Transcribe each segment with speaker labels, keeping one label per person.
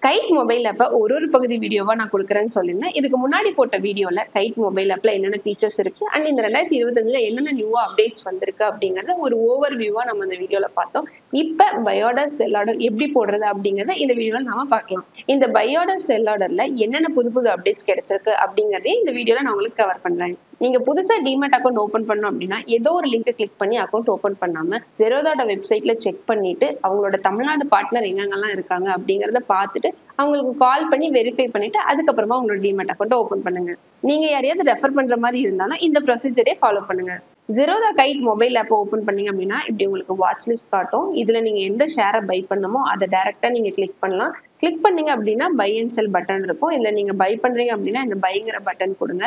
Speaker 1: Guide mobile ஆப்ப ஒரு பகுதி வீடியோவா நான் கொடுக்குறேன்னு சொல்லியிருந்தேன். இதுக்கு முன்னாடி போட்ட வீடியோல கைட் மொபைல் ஆப்ல என்னென்ன ஃபீச்சர்ஸ் இருக்கு அண்ட் இந்த 2025ல என்னென்ன நியூவா அப்டேட்ஸ் வந்திருக்கு அப்படிங்கறத ஒரு ஓவர் வியூவா நம்ம இந்த வீடியோல பார்த்தோம். இப்ப பயோடா செல் ஆர்டர் எப்படி போடுறது அப்படிங்கறத இந்த வீடியோல நாம பார்க்கலாம். இந்த பயோடா செல் ஆர்டர்ல என்னென்ன புது அப்டேட்ஸ் கிடைச்சிருக்கு அப்படிங்கறதே இந்த வீடியோல நான் உங்களுக்கு கவர் பண்றேன். நீங்க புதுசா டிமேட் அக்கௌண்ட் ஓபன் பண்ணணும் அப்படின்னா ஏதோ ஒரு லிங்கை கிளிக் பண்ணி அக்கௌண்ட் ஓபன் பண்ணாம ஜெரோதாவோட வெப்சைட்ல செக் பண்ணிட்டு அவங்களோட தமிழ்நாடு பார்ட்னர் எங்கெங்கெல்லாம் இருக்காங்க அப்படிங்கறத பார்த்துட்டு அவங்களுக்கு கால் பண்ணி வெரிஃபை பண்ணிட்டு அதுக்கப்புறமா உங்களோட டிமேட் அக்கௌண்ட் ஓபன் பண்ணுங்க. நீங்க யாரையாவது ரெஃபர் பண்ற மாதிரி இருந்தாலும் இந்த ப்ரொசீஜரே ஃபாலோ பண்ணுங்க. Zerodha Kite mobile app open பண்ணீங்க அப்படின்னா இப்படி உங்களுக்கு வாட்ச் லிஸ்ட் காட்டும். இதுல நீங்க எந்த ஷேரை பை பண்ணணுமோ அதை டைரக்டா நீங்க கிளிக் பண்ணலாம். கிளிக் பண்ணீங்க அப்படின்னா பை அண்ட் செல் பட்டன் இருக்கும். இதுல நீங்க பை பண்றீங்க அப்படின்னா இந்த பைங்கிற பட்டன் கொடுங்க.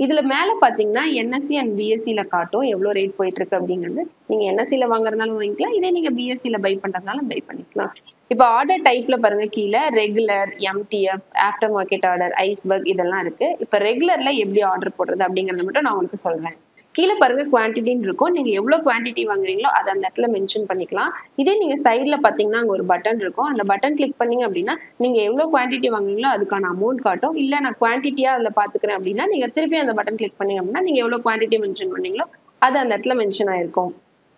Speaker 1: இதுல மேல பாத்தீங்கன்னா என்எஸ்சி அண்ட் பிஎஸ்சில காட்டும் எவ்வளவு ரேட் போயிட்டு இருக்கு அப்படிங்கிறது. நீங்க என்எஸ்சில வாங்குறதுனாலும் வாங்கிக்கலாம், இதே நீங்க பிஎஸ்சில பை பண்றதுனாலும் பை பண்ணிக்கலாம். இப்ப ஆர்டர் டைப்ல பாருங்க, கீழே regular, MDF, after market order, iceberg இதெல்லாம் இருக்கு. இப்ப ரெகுலர்ல எப்படி ஆர்டர் போடுறது அப்படிங்கறத மட்டும் நான் உங்களுக்கு சொல்றேன். கீழே பாருங்க குவான்டிட்டின்னு இருக்கும். நீங்க எவ்வளவு குவான்டிட்டி வாங்குறீங்களோ அதை அந்த இடத்துல மென்ஷன் பண்ணிக்கலாம். இதே நீங்க சைட்ல பாத்தீங்கன்னா அங்க ஒரு பட்டன் இருக்கும். அந்த பட்டன் கிளிக் பண்ணீங்க அப்படின்னா நீங்க எவ்வளவு குவான்டிட்டி வாங்குறீங்களோ அதுக்கான அமௌண்ட் காட்டும். இல்ல நான் குவான்டிட்டியா அதுல பாத்துக்கிறேன் அப்படின்னா நீங்க திருப்பி அந்த பட்டன் கிளிக் பண்ணீங்க அப்படின்னா நீங்க எவ்வளவு குவான்டிட்டி மென்ஷன் பண்ணீங்களோ அது அந்த இடத்துல மென்ஷன் ஆயிருக்கும்.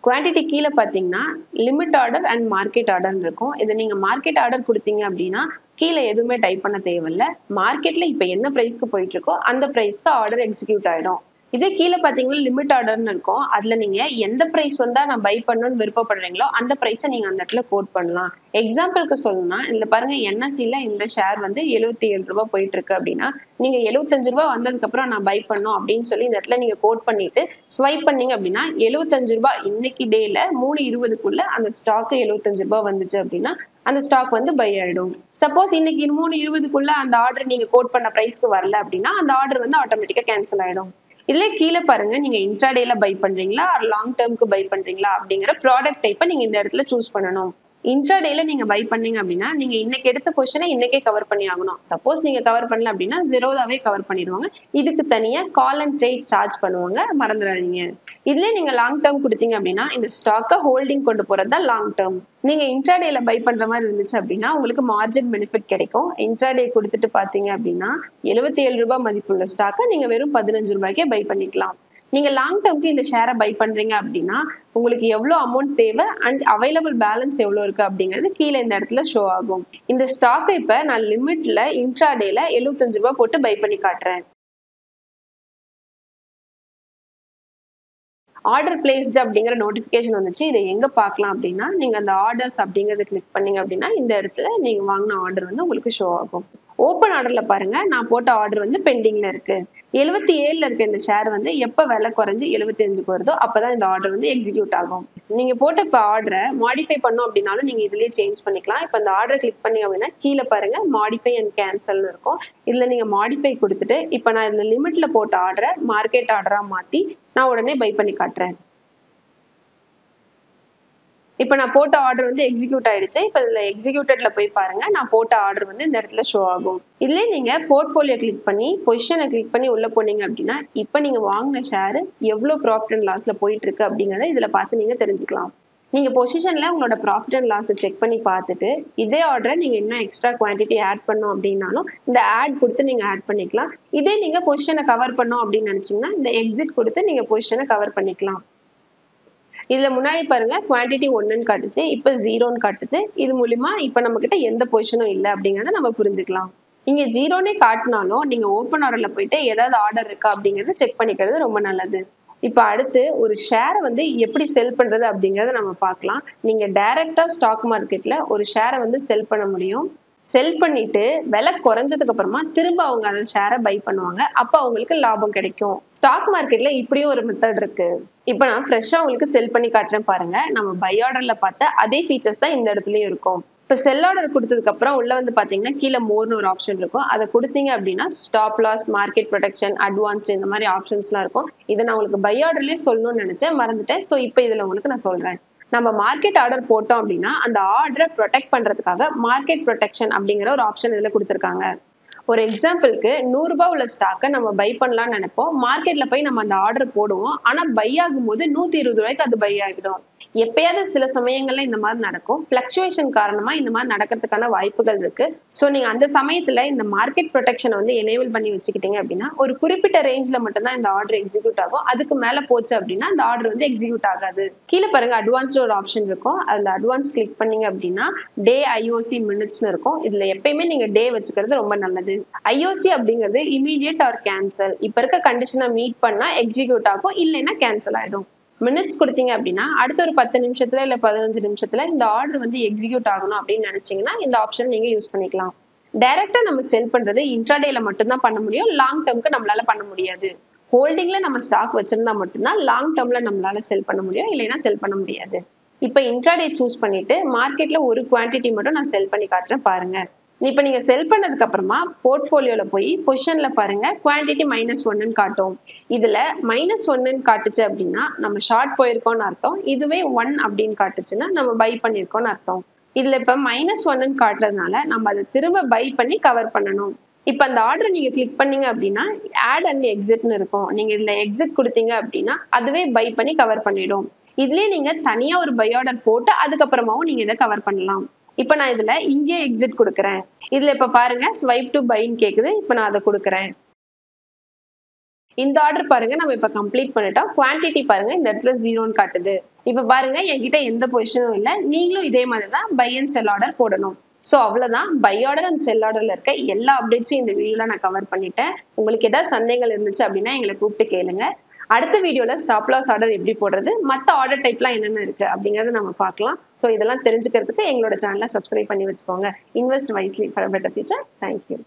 Speaker 1: குவான்டிட்டி கீழே பாத்தீங்கன்னா limit order and market order இருக்கும். இதை நீங்க மார்க்கெட் ஆர்டர் கொடுத்தீங்க அப்படின்னா கீழே எதுவுமே டைப் பண்ண தேவையில்லை. மார்க்கெட்ல இப்ப என்ன பிரைஸ்க்கு போயிட்டு இருக்கோ அந்த பிரைஸ்க்கு ஆர்டர் எக்ஸிக்யூட் ஆயிடும். இதே கீழே பாத்தீங்கன்னா லிமிட் ஆர்டர்னு இருக்கும். அதுல நீங்க எந்த பிரைஸ் வந்தா நான் பை பண்ணணும்னு விருப்பப்படுறீங்களோ அந்த பிரைஸை நீங்க அந்த இடத்துல கோட் பண்ணலாம். எக்ஸாம்பிளுக்கு சொல்லணும்னா இதுல பாருங்க என்எஸ்சில இந்த ஷேர் வந்து 77 ரூபாய் போயிட்டு இருக்கு அப்படின்னா நீங்க 75 ரூபாய் வந்ததுக்கு அப்புறம் நான் பை பண்ணும் அப்படின்னு சொல்லி இந்த இடத்துல நீங்க கோட் பண்ணிட்டு ஸ்வைப் பண்ணீங்க அப்படின்னா 75 ரூபாய் இன்னைக்கு டேல 3:20க்குள்ள அந்த ஸ்டாக் 75 ரூபாய் வந்துச்சு அப்படின்னா அந்த ஸ்டாக் வந்து பை ஆயிடும். சப்போஸ் இன்னைக்கு 3:20க்குள்ள அந்த ஆர்டர் நீங்க கோட் பண்ண பிரைஸ்க்கு வரல அப்படின்னா அந்த ஆர்டர் வந்து ஆட்டோமேட்டிக்கா கேன்சல் ஆயிடும். இதுல கீழே பாருங்க, நீங்க இன்ட்ராடேல பை பண்றீங்களா ஆர் லாங் டேர்ம்க்கு பை பண்றீங்களா அப்படிங்கிற ப்ராடக்ட் டைப்பை நீங்க இந்த இடத்துல சூஸ் பண்ணணும். இன்ட்ராடேல நீங்க பை பண்ணீங்க அப்படின்னா நீங்க இன்னைக்கு எடுத்த பொசிஷனை இன்னைக்கே கவர் பண்ணி ஆகணும். சப்போஸ் நீங்க கவர் பண்ணல அப்படின்னா ஜெரோதாவே கவர் பண்ணிடுவாங்க. இதுக்கு தனியா கால் அண்ட் ட்ரேட் சார்ஜ் பண்ணுவாங்க, மறந்துடாதீங்க. இதுலயே நீங்க லாங் டேர்ம் கொடுத்தீங்க அப்படின்னா இந்த ஸ்டாக்கை ஹோல்டிங் கொண்டு போறது தான் லாங் டேர்ம். நீங்க இன்ட்ராடேல பை பண்ற மாதிரி இருந்துச்சு அப்படின்னா உங்களுக்கு மார்ஜின் பெனிஃபிட் கிடைக்கும். இன்ட்ராடே கொடுத்துட்டு பாத்தீங்க அப்படின்னா 77 ரூபாய் மதிப்புள்ள ஸ்டாக்கை நீங்க வெறும் 15 ரூபாய்க்கே பை பண்ணிக்கலாம். நீங்க லாங் டேர்ம்க்கு இந்த ஷேரை பை பண்றீங்க அப்படின்னா உங்களுக்கு எவ்வளவு அமௌண்ட் தேவை அண்ட் அவைலபிள் பேலன்ஸ் எவ்வளவு இருக்கு அப்படிங்கிறது கீழே இந்த இடத்துல ஷோ ஆகும். இந்த ஸ்டாக்கை இப்ப நான் லிமிட்ல இன்ட்ராடேல 75 ரூபாய் போட்டு பை பண்ணி காட்டுறேன். ஆர்டர் பிளேஸ்ட் அப்படிங்கிற நோட்டிபிகேஷன் வந்துச்சு. இதை எங்க பார்க்கலாம் அப்படின்னா நீங்க அந்த ஆர்டர்ஸ் அப்படிங்கறத கிளிக் பண்ணீங்க அப்படின்னா இந்த இடத்துல நீங்க வாங்கின ஆர்டர் வந்து உங்களுக்கு ஷோ ஆகும். ஓப்பன் ஆர்டர்ல பாருங்க, நான் போட்ட ஆர்டர் வந்து பெண்டிங்ல இருக்கு. 77ல இருக்க இந்த ஷேர் வந்து எப்ப விலை குறைஞ்சு 75க்கு வருதோ அப்பதான் இந்த ஆர்டர் வந்து எக்ஸிக்யூட் ஆகும். நீங்க போட்ட இப்ப ஆர்டரை மாடிஃபை பண்ணும் அப்படின்னாலும் நீங்க இதுலயே சேஞ்ச் பண்ணிக்கலாம். இப்ப இந்த ஆர்டர் கிளிக் பண்ணீங்க அப்படின்னா கீழே பாருங்க மாடிஃபை அண்ட் கேன்சல்னு இருக்கும். இதுல நீங்க மாடிஃபை கொடுத்துட்டு இப்ப நான் இந்த லிமிட்ல போட்ட ஆர்டரை மார்க்கெட் ஆர்டரா மாத்தி நான் உடனே பை பண்ணி காட்டுறேன். இப்ப நான் போட்ட ஆர்டர் வந்து எக்ஸிக்யூட் ஆயிடுச்சு. இப்ப இதுல எக்ஸிக்யூட்டட்ல போய் பாருங்க, நான் போட்ட ஆர்டர் வந்து இந்த இடத்துல ஷோ ஆகும். இதுலயே நீங்க போர்ட்போலியோ கிளிக் பண்ணி பொசிஷனை கிளிக் பண்ணி உள்ள போனீங்க அப்படின்னா இப்ப நீங்க வாங்கின ஷேர் எவ்வளவு ப்ராஃபிட் அண்ட் லாஸ்ல போயிட்டு இருக்கு அப்படிங்கறத இதுல பார்த்து நீங்க தெரிஞ்சுக்கலாம். நீங்க பொசிஷன்ல உங்களோட ப்ராஃபிட் அண்ட் லாஸ் செக் பண்ணி பார்த்துட்டு இதே ஆர்டரை நீங்க இன்னும் எக்ஸ்ட்ரா குவான்டிட்டி ஆட் பண்ணோம் அப்படின்னாலும் இந்த ஆட் கொடுத்து நீங்க ஆட் பண்ணிக்கலாம். இதே நீங்க பொசிஷனை கவர் பண்ணோம் அப்படின்னு நினைச்சீங்கன்னா இந்த எக்ஸிட் கொடுத்து நீங்க பொசிஷனை கவர் பண்ணிக்கலாம். இதுல முன்னாடி பாருங்க குவான்டிட்டி 1ன்னு காட்டுச்சு, இப்ப 0ன்னு காட்டுது. இது மூலியமா இப்ப நம்ம கிட்ட எந்த பொசிஷனும் இல்லை அப்படிங்கறத நம்ம புரிஞ்சுக்கலாம். இங்க 0னே காட்டினாலும் நீங்க ஓப்பன் ஆர்டர்ல போயிட்டு ஏதாவது ஆர்டர் இருக்கா அப்படிங்கறத செக் பண்ணிக்கிறது ரொம்ப நல்லது. இப்ப அடுத்து ஒரு ஷேரை வந்து எப்படி செல் பண்றது அப்படிங்கறத நம்ம பார்க்கலாம். நீங்க டைரக்டா ஸ்டாக் மார்க்கெட்ல ஒரு ஷேரை வந்து செல் பண்ண முடியும். செல் பண்ணிட்டு விலை குறைஞ்சதுக்கு அப்புறமா திரும்ப அவங்க அந்த ஷேரை பை பண்ணுவாங்க. அப்ப அவங்களுக்கு லாபம் கிடைக்கும். ஸ்டாக் மார்க்கெட்ல இப்படியும் ஒரு மெத்தட் இருக்கு. இப்ப நான் ஃப்ரெஷ்ஷா உங்களுக்கு செல் பண்ணி காட்டுறேன் பாருங்க. நம்ம பை ஆர்டர்ல பார்த்த அதே ஃபீச்சர்ஸ் தான் இந்த இடத்துலயும் இருக்கும். இப்ப செல் ஆர்டர் கொடுத்ததுக்கு அப்புறம் உள்ள வந்து பாத்தீங்கன்னா கீழே மோர்னு ஒரு ஆப்ஷன் இருக்கும். அதை கொடுத்தீங்க அப்படின்னா stop loss, market protection, advance இந்த மாதிரி ஆப்ஷன்ஸ் எல்லாம் இருக்கும். இதை நான் உங்களுக்கு பை ஆர்டர்லயே சொல்லணும்னு நினைச்சேன், மறந்துட்டேன். சோ இப்ப இதுல உங்களுக்கு நான் சொல்றேன். நம்ம மார்க்கெட் ஆர்டர் போட்டோம் அப்படின்னா அந்த ஆர்டரை ப்ரொடெக்ட் பண்றதுக்காக மார்க்கெட் ப்ரொடெக்ஷன் அப்படிங்கிற ஒரு ஆப்ஷன் இதுல கொடுத்துருக்காங்க. ஒரு எக்ஸாம்பிளுக்கு 100 ரூபாய் உள்ள ஸ்டாக்கை நம்ம பை பண்ணலாம்னு நினைப்போம். மார்க்கெட்ல போய் நம்ம அந்த ஆர்டர் போடுவோம். ஆனா பை ஆகும்போது 120 ரூபாய்க்கு அது பை ஆகிடும். எப்பயாவது சில சமயங்கள்ல இந்த மாதிரி நடக்கும். பிளக்சுவேஷன் காரணமா இந்த மாதிரி நடக்கிறதுக்கான வாய்ப்புகள் இருக்கு. சோ நீங்க அந்த சமயத்துல இந்த மார்க்கெட் ப்ரொடெக்ஷனை வந்து எனேபிள் பண்ணி வச்சுக்கிட்டீங்க அப்படின்னா ஒரு குறிப்பிட்ட ரேஞ்ச்ல மட்டும்தான் இந்த ஆர்டர் எக்ஸிக்யூட் ஆகும். அதுக்கு மேல போச்சு அப்படின்னா அந்த ஆர்டர் வந்து எக்ஸிக்யூட் ஆகாது. கீழே பாருங்க அட்வான்ஸ்டு ஒரு ஆப்ஷன் இருக்கும். அதுல அட்வான்ஸ் கிளிக் பண்ணீங்க அப்படின்னா டே ஐஓசி மினிட்ஸ்னு இருக்கும். இதுல எப்பயுமே நீங்க டே வச்சுக்கிறது ரொம்ப நல்லது. ஐஓசி அப்படிங்கிறது இமீடியட் ஆர் கேன்சல். இப்ப இருக்க கண்டிஷனை மீட் பண்ணா எக்ஸிக்யூட் ஆகும், இல்லைன்னா கேன்சல் ஆயிடும். மினிட்ஸ் கொடுத்தீங்க அப்படின்னா அடுத்த ஒரு 10 நிமிஷத்துல இல்ல 15 நிமிஷத்துல இந்த ஆர்டர் வந்து எக்ஸிக்யூட் ஆகணும் அப்படின்னு நினைச்சீங்கன்னா இந்த ஆப்ஷன் நீங்க யூஸ் பண்ணிக்கலாம். டைரக்டா நம்ம செல் பண்றது இன்ட்ராடேல மட்டும்தான் பண்ண முடியும். லாங் டேர்ம்க்கு நம்மளால பண்ண முடியாது. ஹோல்டிங்ல நம்ம ஸ்டாக் வச்சிருந்தா மட்டும்தான் லாங் டேர்ம்ல நம்மளால செல் பண்ண முடியும், இல்லைன்னா செல் பண்ண முடியாது. இப்ப இன்ட்ராடே சூஸ் பண்ணிட்டு மார்க்கெட்ல ஒரு குவான்டிட்டி மட்டும் நான் செல் பண்ணி காட்டுறேன் பாருங்க. இப்ப நீங்க செல் பண்ணதுக்கு அப்புறமா போர்ட்போலியோல போய் பொசிஷன்ல பாருங்க குவான்டிட்டி -1 காட்டும். இதுல -1 காட்டுச்சு அப்படின்னா நம்ம ஷார்ட் போயிருக்கோம்னு அர்த்தம். இதுவே 1 அப்படின்னு காட்டுச்சுன்னா நம்ம பை பண்ணிருக்கோம்னு அர்த்தம். இதுல இப்ப -1 காட்டுறதுனால நம்ம அதை திரும்ப பை பண்ணி கவர் பண்ணணும். இப்ப அந்த ஆர்டர் நீங்க கிளிக் பண்ணீங்க அப்படின்னா ஆட் அண்ட் எக்ஸிட்னு இருக்கும். நீங்க இதுல எக்ஸிட் கொடுத்தீங்க அப்படின்னா அதுவே பை பண்ணி கவர் பண்ணிடும். இதுலயே நீங்க தனியா ஒரு பை ஆர்டர் போட்டு அதுக்கப்புறமாவும் நீங்க இதை கவர் பண்ணலாம். இப்ப நான் இதுல இங்கே எக்ஸிட் கொடுக்குறேன். இதுல இப்ப பாருங்க ஸ்வைப் டு பைன்னு கேக்குது. இப்ப நான் அதை கொடுக்குறேன். இந்த ஆர்டர் பாருங்க நம்ம இப்ப கம்ப்ளீட் பண்ணிட்டோம். குவான்டிட்டி பாருங்க இந்த இடத்துல 0ன்னு காட்டுது. இப்ப பாருங்க என்கிட்ட எந்த பொசிஷனும் இல்ல. நீங்களும் இதே மாதிரி தான் பை அண்ட் செல் ஆர்டர் போடணும். சோ அவ்வளவுதான். பை ஆர்டர் அண்ட் செல் ஆர்டர்ல இருக்க எல்லா அப்டேட்ஸும் இந்த வீடியோல நான் கவர் பண்ணிட்டேன். உங்களுக்கு ஏதாவது சந்தேகங்கள் இருந்துச்சு அப்படின்னா எங்களை கூப்பிட்டு கேளுங்க. அடுத்த வீடியோல ஸ்டாப் லாஸ் ஆர்டர் எப்படி போடுறது, மத்த ஆர்டர் டைப்லாம் என்னென்ன இருக்கு அப்படிங்கறத நம்ம பார்க்கலாம். சோ இதெல்லாம் தெரிஞ்சுக்கிறதுக்கு எங்களோட சேனலை சப்ஸ்கிரைப் பண்ணி வச்சுக்கோங்க. Invest wisely for better future. Thank you.